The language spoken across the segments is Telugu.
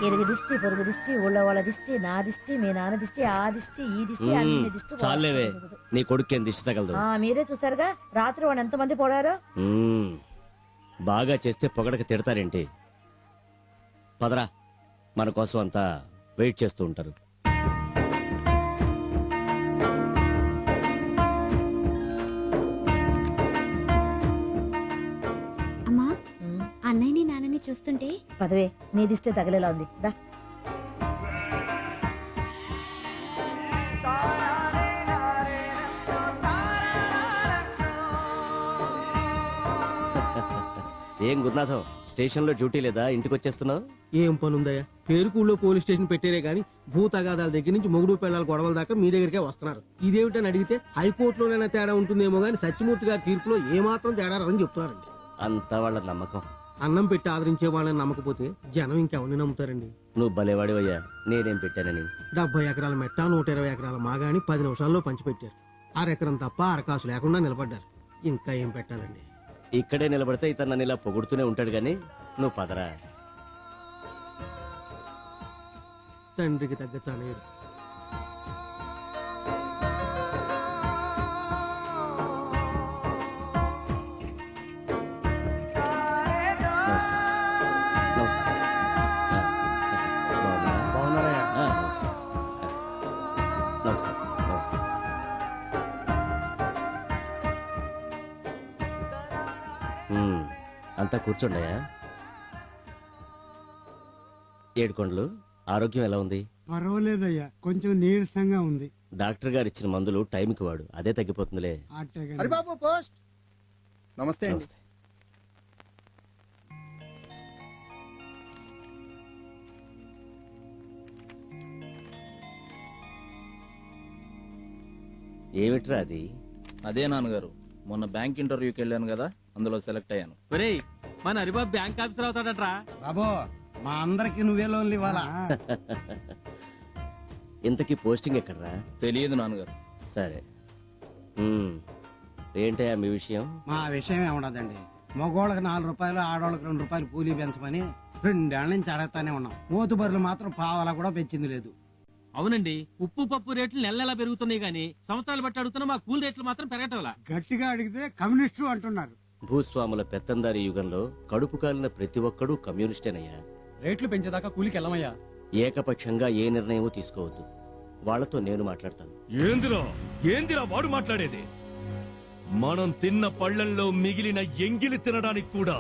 ఇరుగు దిష్టి పొరుగు దిష్టి ఊళ్ళో వాళ్ళ దిష్టి నా దిష్టి మీ నాన్న దిష్టి ఆ దిష్టి ఈ దిష్టి అన్ని దిష్టి చాలేవే నీ కొడుకేం దిష్టి తగలదు. మీరే చూసారుగా రాత్రి వాడు ఎంతమంది పోడారో. బాగా చేస్తే పొగడక తిడతారేంటి? పదరా, మన కోసం అంతా వెయిట్ చేస్తూ ఉంటారు. అమ్మా, అన్నయ్యని నాన్నని చూస్తుంటే పదవే నీ దిష్టి తగలేలా ఉంది. దా ఏం గురునాథం, స్టేషన్ లో డ్యూటీ లేదా? ఇంటికి వచ్చేస్తున్నావు? ఏం పనుందయ్యా, పేరుకూళ్ళో పోలీస్ స్టేషన్ పెట్టేరే గాని భూతగాదాల దగ్గర నుంచి మొగుడు పిల్లల గొడవల దాకా మీ దగ్గరికే వస్తున్నారు. ఇదేమిటని అడిగితే హైకోర్టులోనైనా తేడా ఉంటుందేమో గాని సత్యమూర్తి గారి తీర్పులో ఏమాత్రం తేడా రాదని చెప్తున్నారండి. అంతా వాళ్ళ నమ్మకం. అన్నం పెట్టి ఆదరించే వాళ్ళని నమ్మకపోతే జనం ఇంకెవరిని నమ్ముతారండి. నువ్వు భలేవాడివయ్యా, నేనేం పెట్టానని. 70 ఎకరాల మెట్ట 120 ఎకరాల మాగాని 10 నిమిషాల్లో పంచిపెట్టారు. అరెకరం తప్ప అరకాసు లేకుండా నిలబడ్డారు. ఇంకా ఏం పెట్టాలండి? ఇక్కడే నిలబడితే ఇతను నన్ను ఇలా పొగుడుతూనే ఉంటాడు గాని నువ్వు పదరా. తండ్రికి తగ్గ తనయుడు. అంతా కూర్చోండియా. ఏడుకొండలు, ఆరోగ్యం ఎలా ఉంది? పర్వాలేదయ్యా, కొంచెం నీరసంగా ఉంది. డాక్టర్ గారు ఇచ్చిన మందులు టైంకి వాడు, అదే తగ్గిపోతుందిలే. నమస్తే. ఏమిట్రా అది? అదే నాన్నగారు, మొన్న బ్యాంక్ ఇంటర్వ్యూకి వెళ్ళాను కదా, అందులో సెలెక్ట్ అయ్యాను. మన హరిబాబు బ్యాంక్ ఆఫీసర్ అవుతాడట్రా. బాబో, మా అందరికి నువ్వే లోన్లు ఇవ్వాలా? ఇంతకీ పోస్టింగ్ ఎక్కడరా? తెలియదు నాన్నగారు. సరే, ఏంటయ్యా మీ విషయం? మా విషయం ఏముండదండి, మగోళ్ళకి 4 రూపాయలు ఆడోళ్ళకి 2 రూపాయలు కూలీ పెంచమని 2 ఏళ్ల నుంచి అడగతానే ఉన్నాం. మోతుబరులు మాత్రం పావలా కూడా పెంచింది లేదు. అవునండి, ఉప్పు పప్పు రేట్లు నెలలా పెరుగుతున్నాయి గానీ సంవత్సరాలు బట్టి అడుగుతున్నా మా కూల్ రేట్లు మాత్రం పెరగటంలా. గట్టిగా అడిగితే కమ్యూనిస్టు అంటున్నారు. భూస్వాముల పెత్తందారి యుగంలో కడుపు కాలిన ప్రతి ఒక్కడూ కమ్యూనిస్టేనయ్యా. రేట్లు పెంచేదాకా కూలికి వెళ్ళమయ్యా. ఏకపక్షంగా ఏ నిర్ణయం తీసుకోవద్దు. వాళ్లతో నేను మాట్లాడతాను. ఏందిరా వాడు మాట్లాడేది? మనం తిన్న పళ్లల్లో మిగిలిన ఎంగిలి తినడానికి కూడా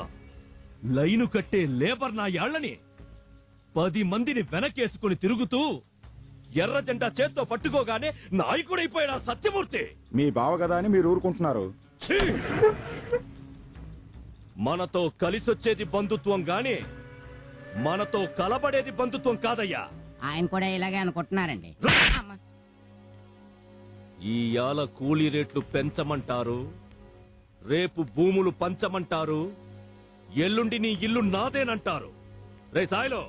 లైను కట్టే లేబర్ నా యాళ్లని 10 మందిని వెనకేసుకుని తిరుగుతూ ఎర్ర జెండా చేత్తో పట్టుకోగానే నాయకుడైపోయాడు సత్యమూర్తి. మీ బావ కదా అని మీరు ఊరుకుంటున్నారు. మనతో కలిసొచ్చేది బంధుత్వం గాని మనతో కలబడేది బంధుత్వం కాదయ్యా. ఆయన కూడా ఇలాగే అనుకుంటున్నారండి. ఈయాల కూలీ రేట్లు పెంచమంటారు, రేపు భూములు పంచమంటారు, ఎల్లుండి నీ ఇల్లు నాదేనంటారు. రే సాయిలో,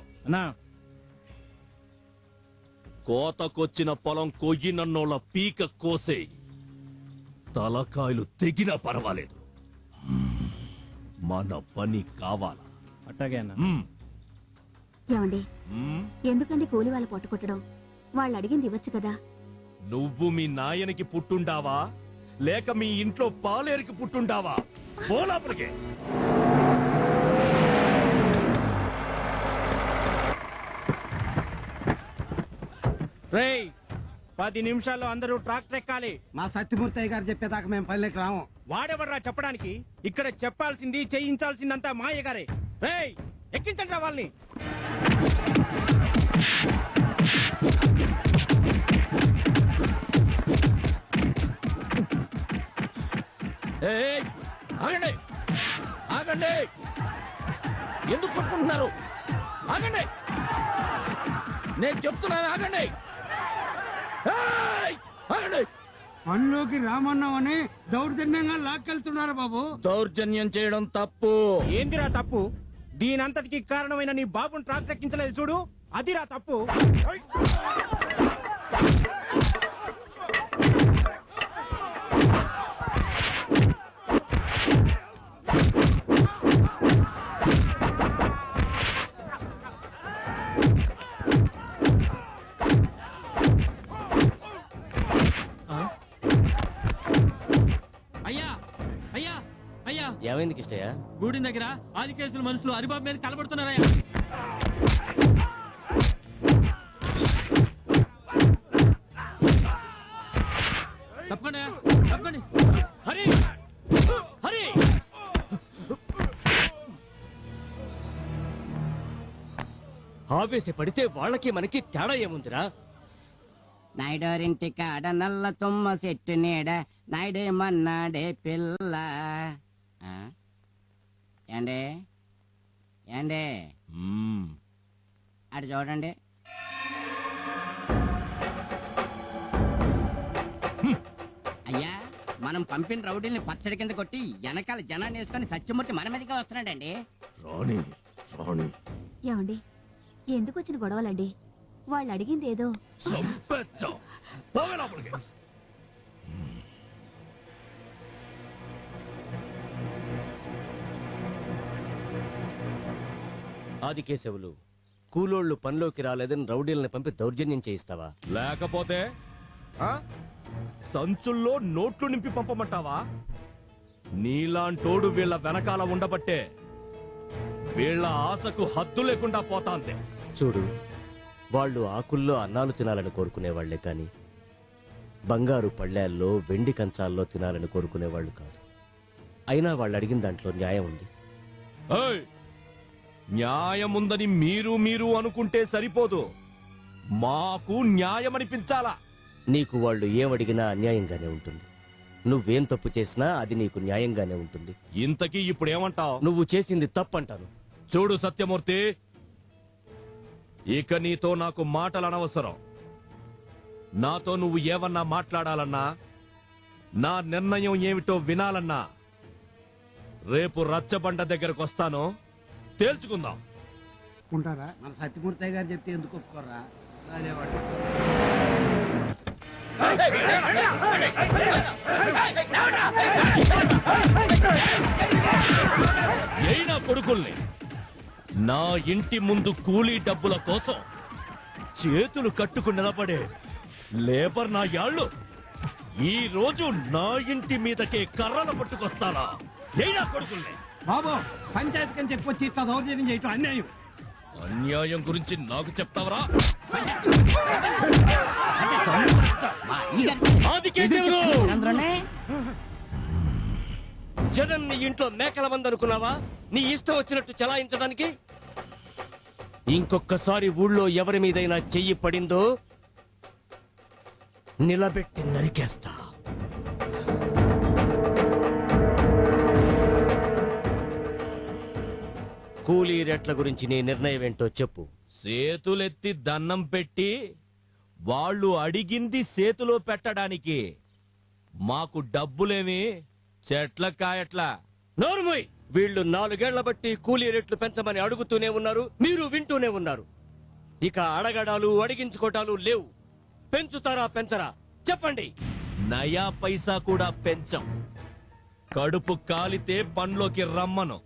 కోతకొచ్చిన పొలం కొయ్యినన్నోళ్ళ పీక కోసే, తలకాయలు తెగినా పర్వాలేదు, మన పని కావాలా? అట్టాగే అన్న. ఏమండి, ఎందుకండి కూలి వాళ్ళు పొట్టుకొట్టడం? వాళ్ళు అడిగింది ఇవ్వచ్చు కదా. నువ్వు మీ నాయనకి పుట్టుండావా లేక మీ ఇంట్లో పాలేరికి పుట్టుండావా? పోలాపలికే. రేయ్, 10 నిమిషాల్లో అందరూ ట్రాక్టర్ ఎక్కాలి. మా సత్యమూర్తి గారు చెప్పేదాకా మేము పల్లెకి రాము. వాడెవర్రా చెప్పడానికి? ఇక్కడ చెప్పాల్సింది చేయించాల్సిందంతా మా అయ్యగారే. రేయ్, ఎక్కించండి వాళ్ళని. ఆగండి, ఆగండి, ఎందుకు పట్టుకుంటున్నారు? ఆగండి, నేను చెప్తున్నాను, ఆగండి, ఆగండి. పనిలోకి రామన్నామని దౌర్జన్యంగా లాక్కెళ్తున్నారు బాబు. దౌర్జన్యం చేయడం తప్పు. ఏందిరా తప్పు? దీనంతటికి కారణమైన నీ బాబుని ట్రాక్టర్ ఎక్కించలేదు చూడు, అదిరా తప్పు. కిష్టయ్య? గూడి దగ్గర ఆదికేసుల మనుషులు హరిబాబు మీద కలబడుతున్నారా? తప్పకుండా తప్పండి. హరి హరి ఆవేశపడితే వాళ్ళకి మనకి తేడా ఏముందిరా? నాయుడోరింటి కాడ నల్ల తుమ్మ చెట్టు నీడ నాయుడేమన్నాడే పిల్ల. ఆ? ఏండే ఏండే అటు చూడండి. అయ్యా, మనం పంపిన రౌడీల్ని పచ్చడి కింద కొట్టి వెనకాల జనాన్ని వేసుకొని సత్యమూర్తి మన మీదగా వస్తున్నాడండి. రాణి రాణి ఏమండి ఎందుకు వచ్చిన గొడవలండి? వాళ్ళు అడిగింది ఏదో. చంపేచ్చా. పోవే లోపలికి. ఆదికేశవులు, కూలోళ్లు పనిలోకి రాలేదని రౌడీలను పంపి దౌర్జన్యం చేయిస్తావా? లేకపోతే ఆ? సంచుల్లో నోట్లు నింపి పంపమంటావా? నీలాంటోడు వీళ్ళ వెనకాల ఉండబట్టే వీళ్ళ ఆశకు హద్దు లేకుండా పోతాంది. చూడు, వాళ్ళు ఆకుల్లో అన్నాలు తినాలని కోరుకునేవాళ్లే కాని బంగారు పళ్ళేల్లో వెండి కంచాల్లో తినాలని కోరుకునేవాళ్లు కాదు. అయినా వాళ్ళు అడిగిన దాంట్లో న్యాయం ఉంది. ఏయ్! న్యాయముందని మీరు అనుకుంటే సరిపోదు, మాకు న్యాయమనిపించాలా. నీకు వాళ్ళు ఏమడిగినా అన్యాయంగానే ఉంటుంది. నువ్వేం తప్పు చేసినా అది నీకు న్యాయంగానే ఉంటుంది. ఇంతకీ ఇప్పుడేమంటావు? నువ్వు చేసింది తప్పంటాను. చూడు సత్యమూర్తి, ఇక నీతో నాకు మాటలు అనవసరం. నాతో నువ్వు ఏమన్నా మాట్లాడాలన్నా, నా నిర్ణయం ఏమిటో వినాలన్నా రేపు రచ్చబండ దగ్గరకు వస్తాను, తేల్చుకుందాం. ఉంటారా? మన సత్యమూర్తి గారు చెప్తే ఎందుకు ఒప్పుకోర్రా? అనేవాడు. అయినా కొడుకుల్ని నా ఇంటి ముందు కూలీ డబ్బుల కోసం చేతులు కట్టుకు నిలబడే లేబర్ నా యాళ్ళు ఈ రోజు నా ఇంటి మీదకే కర్రలు పట్టుకొస్తారా? అయినా కొడుకుల్ని. బాబు, పంచాయతీ కని చెప్పొచ్చి ఇట్లా దౌర్జన్యం చేయటం అన్యాయం. అన్యాయం గురించి నాకు చెప్తావరా? జగన్ నీ ఇంట్లో మేకల మంది అనుకున్నావా? నీ ఇష్టం వచ్చినట్టు చలాయించడానికి? ఇంకొక్కసారి ఊళ్ళో ఎవరి మీదైనా చెయ్యి పడిందో నిలబెట్టి నరికేస్తా. కూలీ రేట్ల గురించి నీ నిర్ణయం ఏంటో చెప్పు. చేతులెత్తి దండం పెట్టి వాళ్ళు అడిగింది చేతిలో పెట్టడానికి మాకు డబ్బులేమి చెట్ల కాయట్లా. నోరుమోయ్! వీళ్ళు 4 ఏళ్ల బట్టి కూలీ రేట్లు పెంచమని అడుగుతూనే ఉన్నారు, మీరు వింటూనే ఉన్నారు. ఇక అడగడాలు అడిగించుకోటాలు లేవు. పెంచుతారా పెంచరా చెప్పండి. నయా పైసా కూడా పెంచం. కడుపు కాలితే పనిలోకి రమ్మను,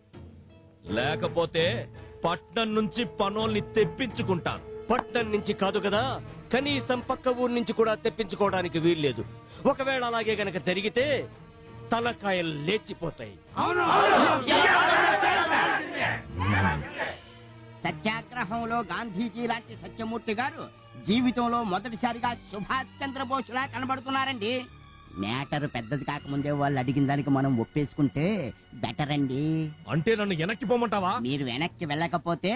లేకపోతే పట్నం నుంచి పనోల్ని తెప్పించుకుంటాను. పట్నం నుంచి కాదు కదా, కనీసం పక్క ఊరు నుంచి కూడా తెప్పించుకోవడానికి వీల్లేదు. ఒకవేళ అలాగే గనక జరిగితే తలకాయలు లేచిపోతాయి. సత్యాగ్రహంలో గాంధీజీ లాంటి సత్యమూర్తి గారు జీవితంలో మొదటిసారిగా సుభాష్ చంద్రబోస్ లా కనబడుతున్నారండి. మ్యాటర్ పెద్దది కాకముందే వాళ్ళు అడిగిన దానికి మనం ఒప్పేసుకుంటే బెటర్ అండి. అంటే నన్ను వెనక్కి పోమంటావా? మీరు వెనక్కి వెళ్ళకపోతే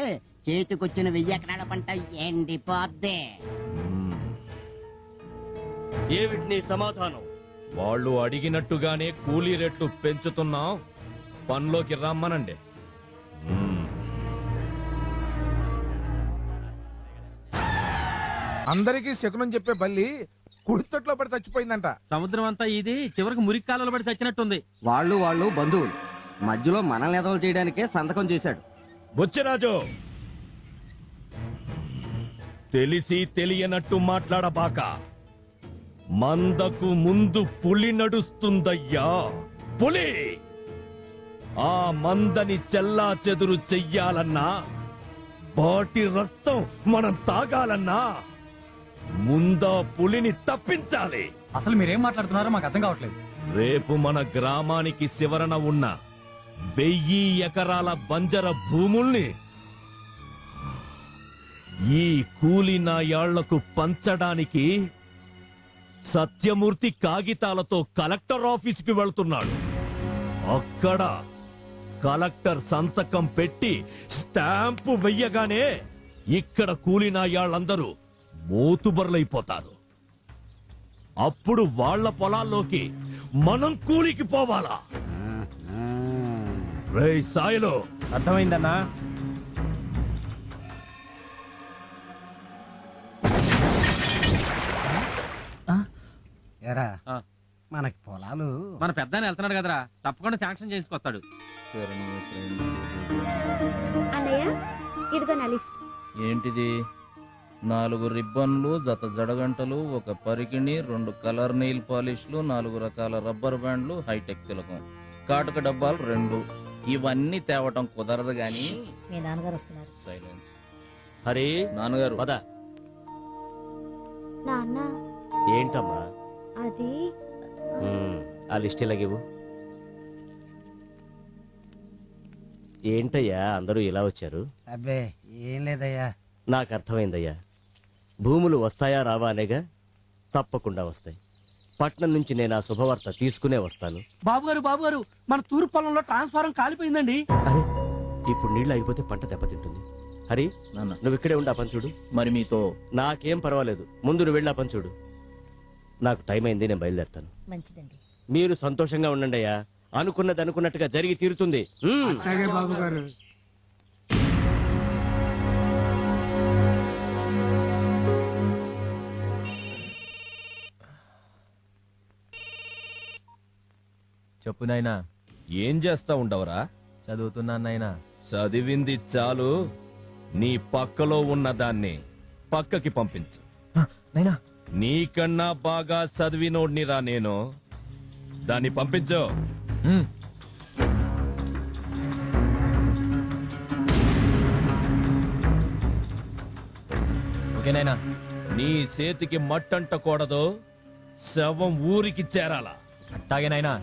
చేతికొచ్చిన 1000 ఎకరాల పంట ఎండిపోద్దే. ఏమిటి నీ సమాధానం? వాళ్ళు అడిగినట్టుగానే కూలీ రేట్లు పెంచుతున్నాం, పనిలోకి రమ్మనండి. అందరికీ శకునం చెప్పే బల్లి కుడితట్లో పడి చచ్చిపోయిందంట. సముద్రం అంతా ఇది చివరికి మురికి కాలంలో పడి చచ్చినట్టుంది. వాళ్ళు బంధువులు, మధ్యలో మనల్ని ఎదవలు చేయడానికే సంతకం చేశాడు. బుచ్చిరాజు, తెలిసి తెలియనట్టు మాట్లాడబాక. మందకు ముందు పులి నడుస్తుందయ్యా, పులి. ఆ మందని చెల్లా చెదురు చెయ్యాలన్నా, వాటి రక్తం మనం తాగాలన్నా ముందా పులిని తప్పించాలి. అసలు మీరేం మాట్లాడుతున్నారో మాకు అర్థం కావట్లేదు. రేపు మన గ్రామానికి శివరణ ఉన్న 1000 ఎకరాల బంజర భూముల్ని ఈ కూలి నాయాళ్లకు పంచడానికి సత్యమూర్తి కాగితాలతో కలెక్టర్ ఆఫీసుకి వెళ్తున్నాడు. అక్కడ కలెక్టర్ సంతకం పెట్టి స్టాంపు వెయ్యగానే ఇక్కడ కూలి నాయాళ్ళందరూ మోతుబర్లైపోతారు. అప్పుడు వాళ్ళ పొలాల్లోకి మనం కూలికి పోవాలా? రేయ్ సాయిలో, అర్థమైందన్నా? ఎరా ఆ. మనకి పొలాలు మన పెద్ద వెళ్తున్నాడు కదరా, తప్పకుండా శాంక్షన్ చేసుకొస్తాడు. అన్నయ్య ఇదిగో నా లిస్ట్. ఏంటిది? 4 రిబ్బన్లు, జత జడగంటలు, 1 పరికిణి, 2 కలర్ నెయిల్ పాలిష్లు, 4 రకాల రబ్బర్ బ్యాండ్లు, హైటెక్ తిలకం, కాటుక డబ్బాలు 2. ఇవన్నీ తేవటం కుదరదు గాని. మీ నాన్నగారు వస్తున్నారు. సైలెన్స్. హరి, నాన్నగారు, పద. నాన్న ఏంటమ్మా? అది ఆ లిస్ట్ ఇలాగివ్వు. ఏంటయ్యా అందరూ ఇలా వచ్చారు? అబ్బే ఏం లేదయ్యా. నాకు అర్థమైందయ్యా. భూములు వస్తాయా రావా అనేగా? తప్పకుండా వస్తాయి. పట్నం నుంచి నేను ఆ శుభవార్త తీసుకునే వస్తాను. బాబుగారు మన తూర్పు పొలంలో ట్రాన్స్ఫారం కాలిపోయిందండి. అరే, ఇప్పుడు నీళ్లు అయిపోతే పంట దెబ్బతింటుంది. హరి, నాన్న, నువ్వు ఇక్కడే ఉండి ఆ పని చూడు. మరి మీతో నాకేం పర్వాలేదు, ముందు నువ్వు వెళ్ళి ఆ పని చూడు. నాకు టైం అయింది, నేను బయలుదేరుతాను. మంచిదండి. మీరు సంతోషంగా ఉండండి అయ్యా. అనుకున్నది అనుకున్నట్టుగా జరిగి తీరుతుంది. అలాగే బాబు గారు. చెప్పు నాయనా. ఏం చేస్తా ఉండవరా? చదువుతున్నా నాయనా. చదివింది చాలు, నీ పక్కలో ఉన్న దాన్ని పక్కకి పంపించు. నైనా నీకన్నా బాగా చదివినోడ్నిరా నేను. దాన్ని పంపించు. ఓకేనైనా. నీ చేతికి మట్టంటకూడదు, శవం ఊరికి చేరాలా. అట్టాగేనైనా.